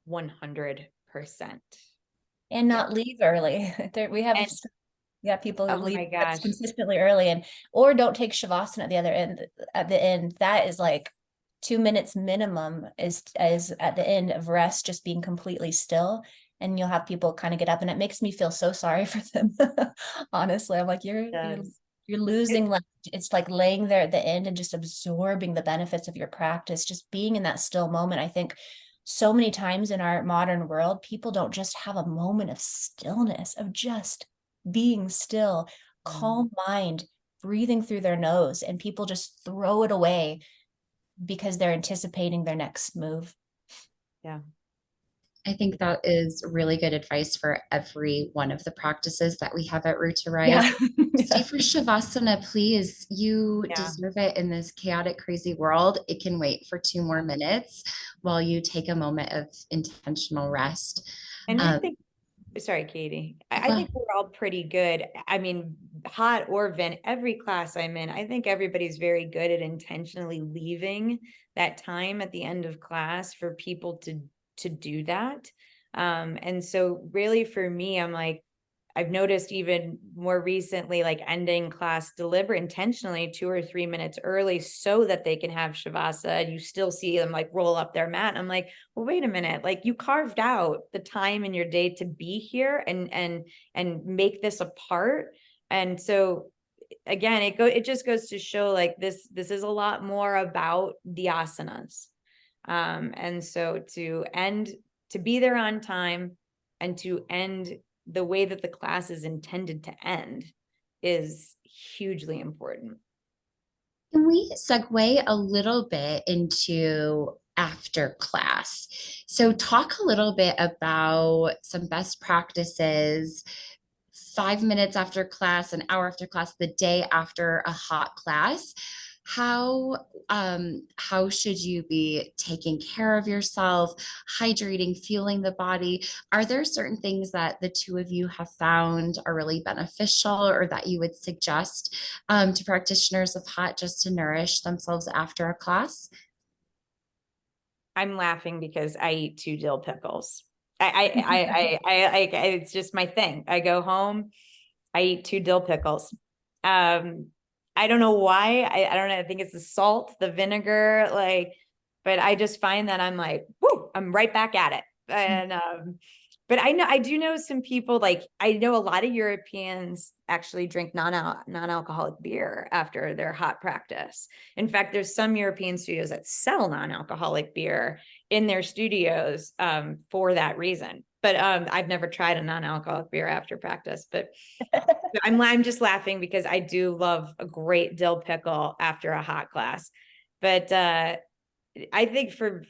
100%. And not leave early. We have Yeah, people who Oh leave my that's gosh. consistently early and or don't take shavasana at the other end at the end. That is like 2 minutes minimum is at the end of rest, just being completely still. And you'll have people kind of get up and it makes me feel so sorry for them. Honestly, I'm like, Does. you're losing, like it's like laying there at the end and just absorbing the benefits of your practice, just being in that still moment. I think so many times in our modern world, people don't just have a moment of stillness, of just being still, calm mind, breathing through their nose, and people just throw it away because they're anticipating their next move. Yeah. I think that is really good advice for every one of the practices that we have at Root to Rise. Yeah. Stay for Shavasana, please. You Yeah. deserve it in this chaotic, crazy world. It can wait for 2 more minutes while you take a moment of intentional rest. And I Um, think, sorry, Katie, I well, think we're all pretty good. I mean, hot or vent, every class I'm in, I think everybody's very good at intentionally leaving that time at the end of class for people to do that. And so really for me, I'm like, I've noticed even more recently, like ending class deliberate intentionally 2 or 3 minutes early so that they can have Shavasana, and you still see them like roll up their mat. And I'm like, well, wait a minute, like you carved out the time in your day to be here and make this a part. And so again, it just goes to show like this is a lot more about the asanas. And so to be there on time and to end the way that the class is intended to end is hugely important. can we segue a little bit into after class? So, talk a little bit about some best practices 5 minutes after class, an hour after class, the day after a hot class. How should you be taking care of yourself, hydrating, fueling the body? Are there certain things that the two of you have found are really beneficial or that you would suggest to practitioners of hot just to nourish themselves after a class? I'm laughing because I eat 2 dill pickles. It's just my thing. I go home, I eat 2 dill pickles. I don't know why. I don't know. I think it's the salt, the vinegar, like, but I just find that I'm like, whoo, I'm right back at it. And but I do know some people, like I know a lot of Europeans actually drink non-alcoholic beer after their hot practice. In fact, there's some European studios that sell non-alcoholic beer in their studios for that reason. But I've never tried a non-alcoholic beer after practice, but I'm just laughing because I do love a great dill pickle after a hot class. But I think for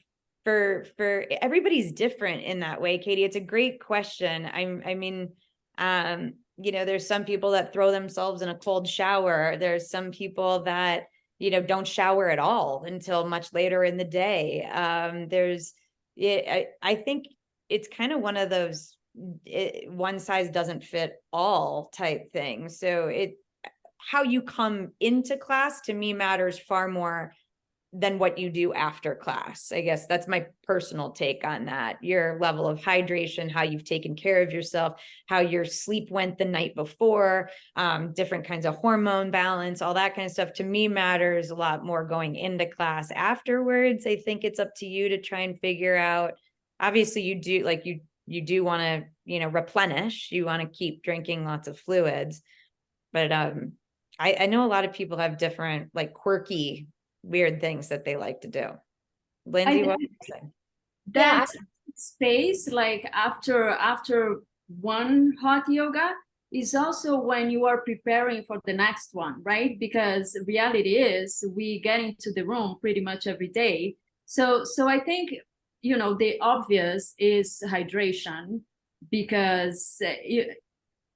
everybody's different in that way, Katie. It's a great question. I mean, there's some people that throw themselves in a cold shower. There's some people that, don't shower at all until much later in the day. I think it's kind of one of those one size doesn't fit all type thing. So how you come into class to me matters far more than what you do after class. I guess that's my personal take on that. Your level of hydration, how you've taken care of yourself, how your sleep went the night before, different kinds of hormone balance, all that kind of stuff to me matters a lot more going into class. Afterwards, I think it's up to you to try and figure out, obviously you do, like you do want to, replenish, you want to keep drinking lots of fluids, but I know a lot of people have different like quirky weird things that they like to do. Lindsay, what would you say? That space, like after one hot yoga, is also when you are preparing for the next one, right? Because reality is we get into the room pretty much every day. So I think, the obvious is hydration, because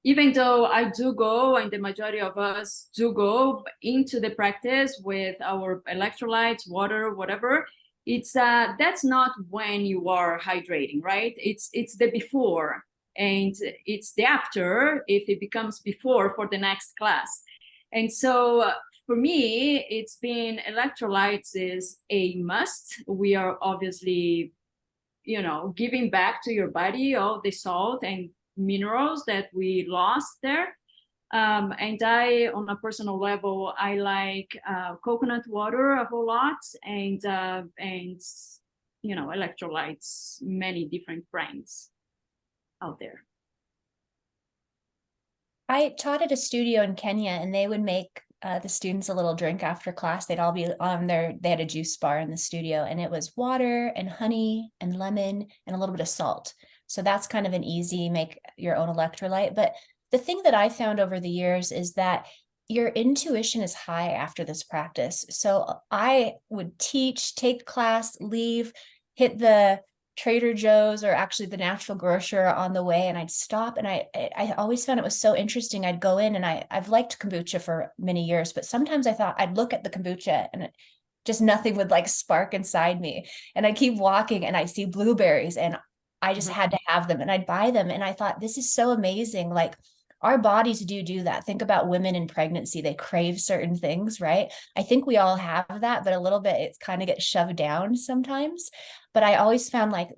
even though I do go, and the majority of us do go into the practice with our electrolytes, water, whatever, it's that's not when you are hydrating, right? It's the before, and it's the after if it becomes before for the next class. And so for me, it's been electrolytes is a must. We are obviously, giving back to your body all the salt and minerals that we lost there. And I, on a personal level, I like coconut water a whole lot, and you know, electrolytes, many different brands out there. I taught at a studio in Kenya, and they would make the students a little drink after class. They'd all be on they had a juice bar in the studio, and it was water and honey and lemon and a little bit of salt. So that's kind of an easy make your own electrolyte. But the thing that I found over the years is that your intuition is high after this practice. So I would teach, take class, leave, hit the Trader Joe's or actually the natural grocer on the way, and I'd stop, and I always found it was so interesting. I'd go in, and I've liked kombucha for many years, but sometimes I thought I'd look at the kombucha and just nothing would like spark inside me. And I keep walking and I see blueberries and I just had to have them, and I'd buy them. And I thought, this is so amazing. Like, our bodies do that. Think about women in pregnancy. They crave certain things, right? I think we all have that, but a little bit, it kind of gets shoved down sometimes. But I always found like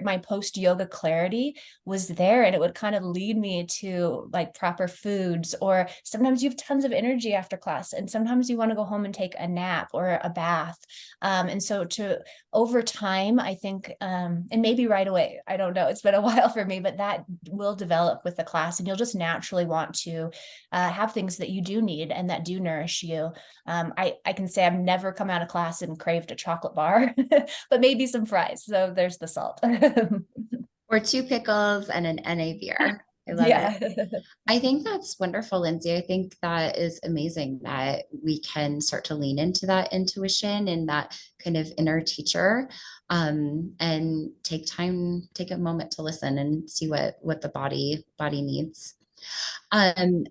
my post yoga clarity was there, and it would kind of lead me to like proper foods. Or sometimes you have tons of energy after class, and sometimes you want to go home and take a nap or a bath. And so over time, I think, and maybe right away, I don't know, it's been a while for me, but that will develop with the class, and you'll just naturally want to have things that you do need and that do nourish you. I can say I've never come out of class and craved a chocolate bar, but maybe some fries. So there's the salt. Or two pickles and an NA beer. I love it. I think that's wonderful, Lindsay. I think that is amazing that we can start to lean into that intuition and that kind of inner teacher, and take a moment to listen and see what the body needs.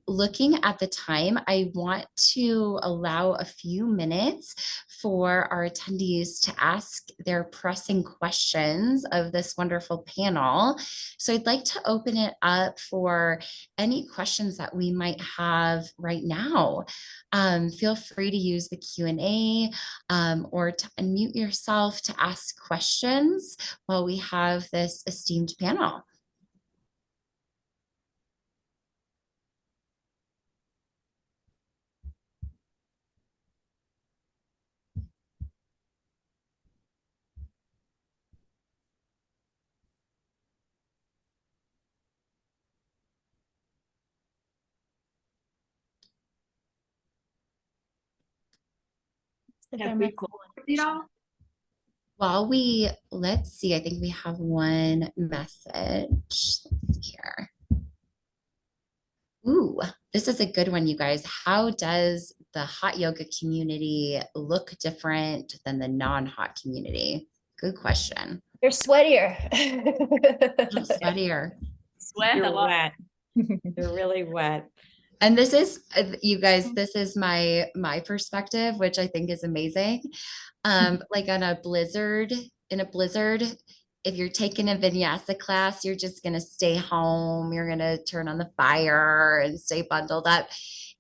Looking at the time, I want to allow a few minutes for our attendees to ask their pressing questions of this wonderful panel. So I'd like to open it up for any questions that we might have right now. Feel free to use the Q&A, or to unmute yourself to ask questions while we have this esteemed panel. Have we covered it all? Let's see, I think we have one message. Let's see here. Ooh, this is a good one, you guys. How does the hot yoga community look different than the non-hot community? Good question. They're sweatier. Sweatier. Sweat a lot. Wet. They're really wet. And this is, you guys, this is my perspective, which I think is amazing. Like in a blizzard, if you're taking a vinyasa class, you're just going to stay home. You're going to turn on the fire and stay bundled up.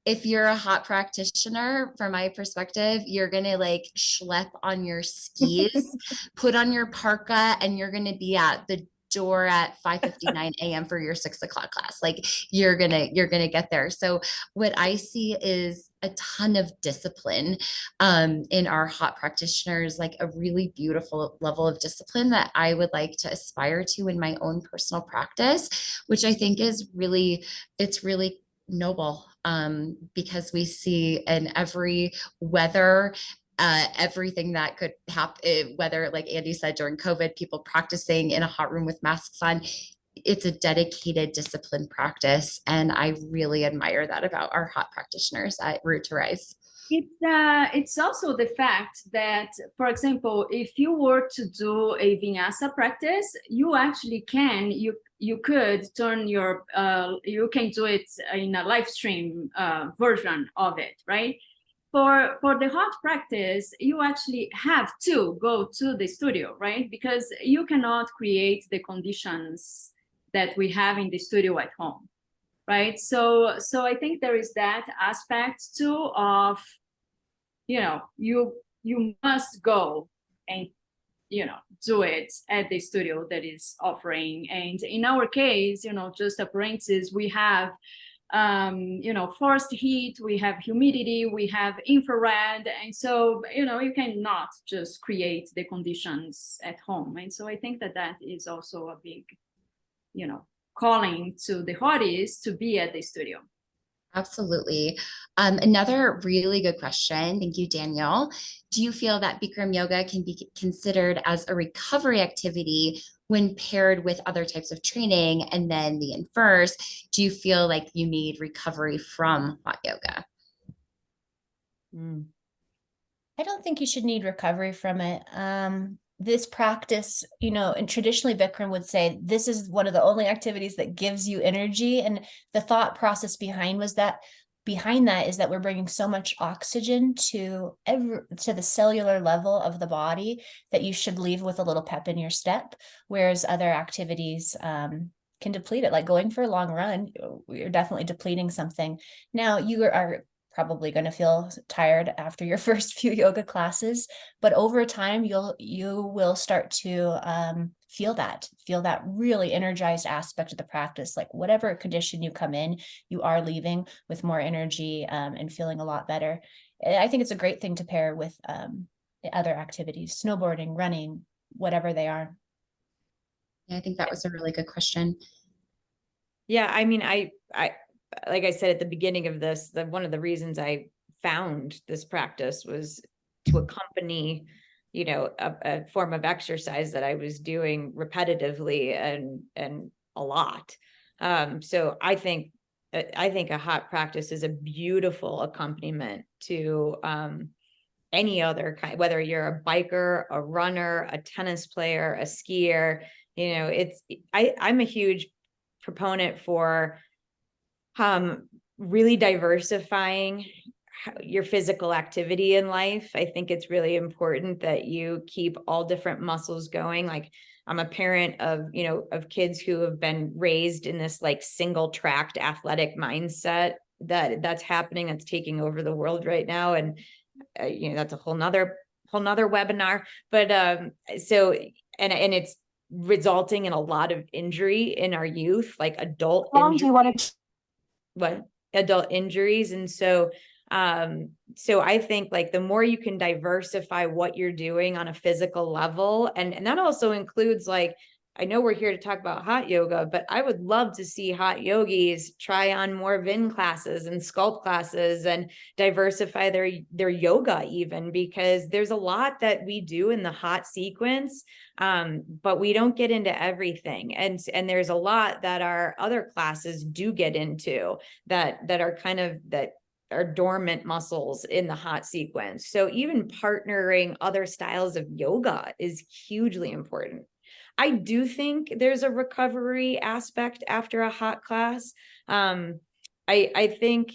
If you're a hot practitioner, from my perspective, you're going to like schlep on your skis, put on your parka, and you're going to be at the door at 5:59 a.m. for your 6 o'clock class. Like you're gonna get there. So what I see is a ton of discipline in our hot practitioners, like a really beautiful level of discipline that I would like to aspire to in my own personal practice, which I think is really noble, because we see in every weather, everything that could happen, whether like Andy said, during COVID, people practicing in a hot room with masks on. It's a dedicated discipline practice. And I really admire that about our hot practitioners at Root to Rise. It's also the fact that, for example, if you were to do a vinyasa practice, you actually can, you could turn your, you can do it in a live stream version of it, right? For the hot practice, you actually have to go to the studio, right? Because you cannot create the conditions that we have in the studio at home, right? So I think there is that aspect too of, you know, you must go and, you know, do it at the studio that is offering. And in our case, you know, just a parenthesis, we have forced heat, we have humidity, we have infrared. And so, you cannot just create the conditions at home. And so I think that is also a big, calling to the hotties to be at the studio. Absolutely. Another really good question. Thank you, Daniel. Do you feel that Bikram yoga can be considered as a recovery activity when paired with other types of training? And then the inverse, do you feel like you need recovery from hot yoga? I don't think you should need recovery from it. This practice, and traditionally Bikram would say this is one of the only activities that gives you energy. And the thought process behind that is that we're bringing so much oxygen to the cellular level of the body that you should leave with a little pep in your step, whereas other activities can deplete it. Like going for a long run, you're definitely depleting something. Now you are probably going to feel tired after your first few yoga classes, but over time you will start to feel that really energized aspect of the practice. Like whatever condition you come in, you are leaving with more energy and feeling a lot better. I think it's a great thing to pair with other activities, snowboarding, running, whatever they are. Yeah, I think that was a really good question. Yeah, I mean, I like I said at the beginning of this, one of the reasons I found this practice was to accompany, a form of exercise that I was doing repetitively and a lot. So I think a hot practice is a beautiful accompaniment to any other kind, whether you're a biker, a runner, a tennis player, a skier. I'm a huge proponent for really diversifying your physical activity in life. I think it's really important that you keep all different muscles going. Like I'm a parent of kids who have been raised in this like single tracked athletic mindset that's happening, that's taking over the world right now. And that's a whole nother webinar, but so it's resulting in a lot of injury in our youth, like adult injuries. And so I think like the more you can diversify what you're doing on a physical level, and that also includes like, I know we're here to talk about hot yoga, but I would love to see hot yogis try on more Vin classes and sculpt classes and diversify their yoga even, because there's a lot that we do in the hot sequence, but we don't get into everything. And there's a lot that our other classes do get into that are dormant muscles in the hot sequence. So even partnering other styles of yoga is hugely important. I do think there's a recovery aspect after a hot class. I think,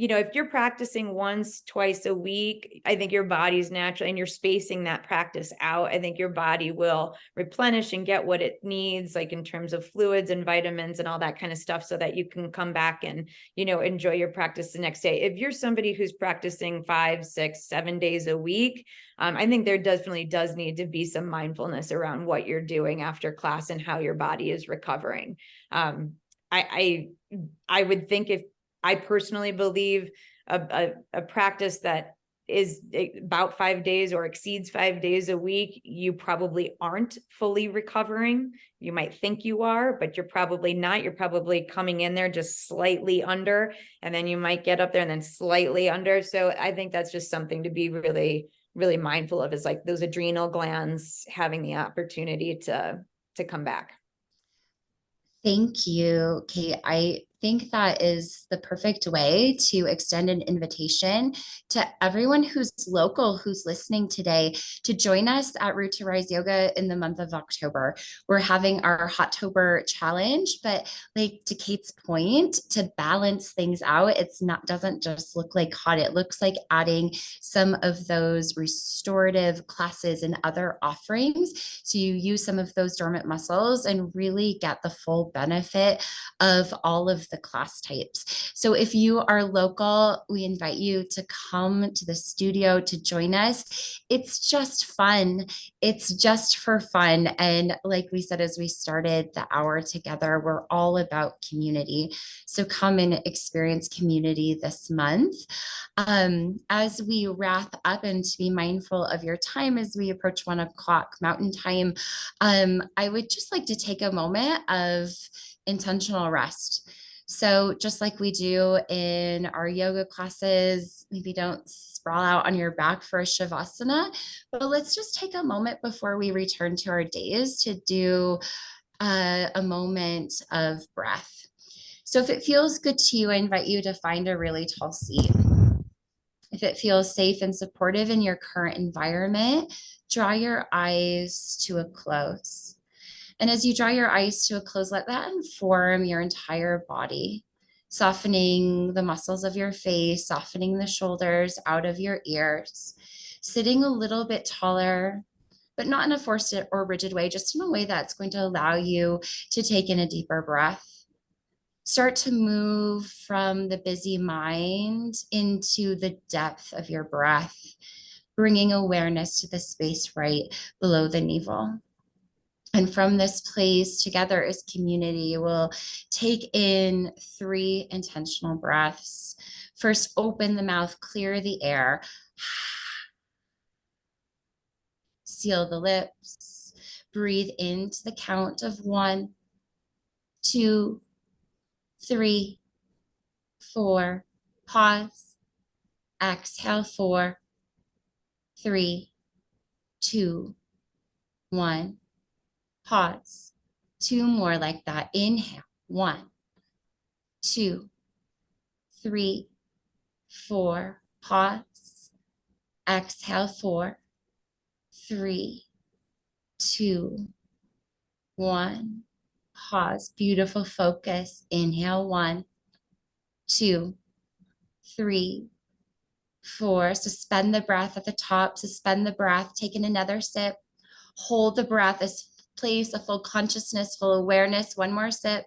if you're practicing once, twice a week, I think your body's natural, and you're spacing that practice out, I think your body will replenish and get what it needs, like in terms of fluids and vitamins and all that kind of stuff, so that you can come back and, enjoy your practice the next day. If you're somebody who's practicing 5, 6, 7 days a week, I think there definitely does need to be some mindfulness around what you're doing after class and how your body is recovering. I would think, if I personally believe a practice that is about 5 days or exceeds 5 days a week, you probably aren't fully recovering. You might think you are, but you're probably not. You're probably coming in there just slightly under, and then you might get up there and then slightly under. So I think that's just something to be really, really mindful of, is like those adrenal glands having the opportunity to come back. Thank you, Kate. I think that is the perfect way to extend an invitation to everyone who's local, who's listening today, to join us at Root to Rise Yoga in the month of October. We're having our Hottober challenge, but like to Kate's point, to balance things out, doesn't just look like hot. It looks like adding some of those restorative classes and other offerings, so you use some of those dormant muscles and really get the full benefit of all of of the class types. So if you are local, we invite you to come to the studio to join us. It's just fun. It's just for fun. And like we said, as we started the hour together, we're all about community. So come and experience community this month. As we wrap up, and to be mindful of your time as we approach 1 o'clock Mountain Time, I would just like to take a moment of intentional rest. So just like we do in our yoga classes, maybe don't sprawl out on your back for a Shavasana, but let's just take a moment before we return to our days to do a moment of breath. So if it feels good to you, I invite you to find a really tall seat. If it feels safe and supportive in your current environment, draw your eyes to a close. And as you draw your eyes to a close, let that inform your entire body, softening the muscles of your face, softening the shoulders out of your ears, sitting a little bit taller, but not in a forced or rigid way, just in a way that's going to allow you to take in a deeper breath. Start to move from the busy mind into the depth of your breath, bringing awareness to the space right below the navel. And from this place, together as community, we'll take in 3 intentional breaths. First, open the mouth, clear the air. Seal the lips. Breathe into the count of 1, 2, 3, 4. Pause. Exhale, 4, 3, 2, 1. Pause. 2 more like that. Inhale. 1, 2, 3, 4. Pause. Exhale. 4, 3, 2, 1. Pause. Beautiful focus. Inhale. 1, 2, 3, 4. Suspend the breath at the top. Suspend the breath. Take in another sip. Hold the breath as place a full consciousness, full awareness. 1 more sip.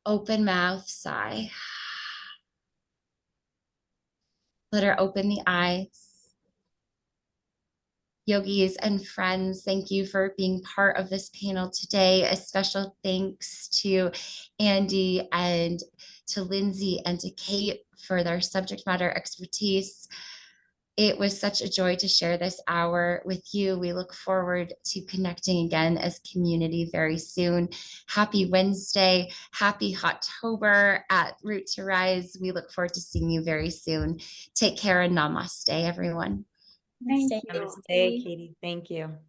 Open mouth, sigh. Let her open the eyes. Yogis and friends, thank you for being part of this panel today. A special thanks to Andy and to Lindsay and to Kate for their subject matter expertise. It was such a joy to share this hour with you. We look forward to connecting again as community very soon. Happy Wednesday, happy Hottober at Root to Rise. We look forward to seeing you very soon. Take care and namaste, everyone. Thank Namaste. you. Namaste, Katie. Thank you.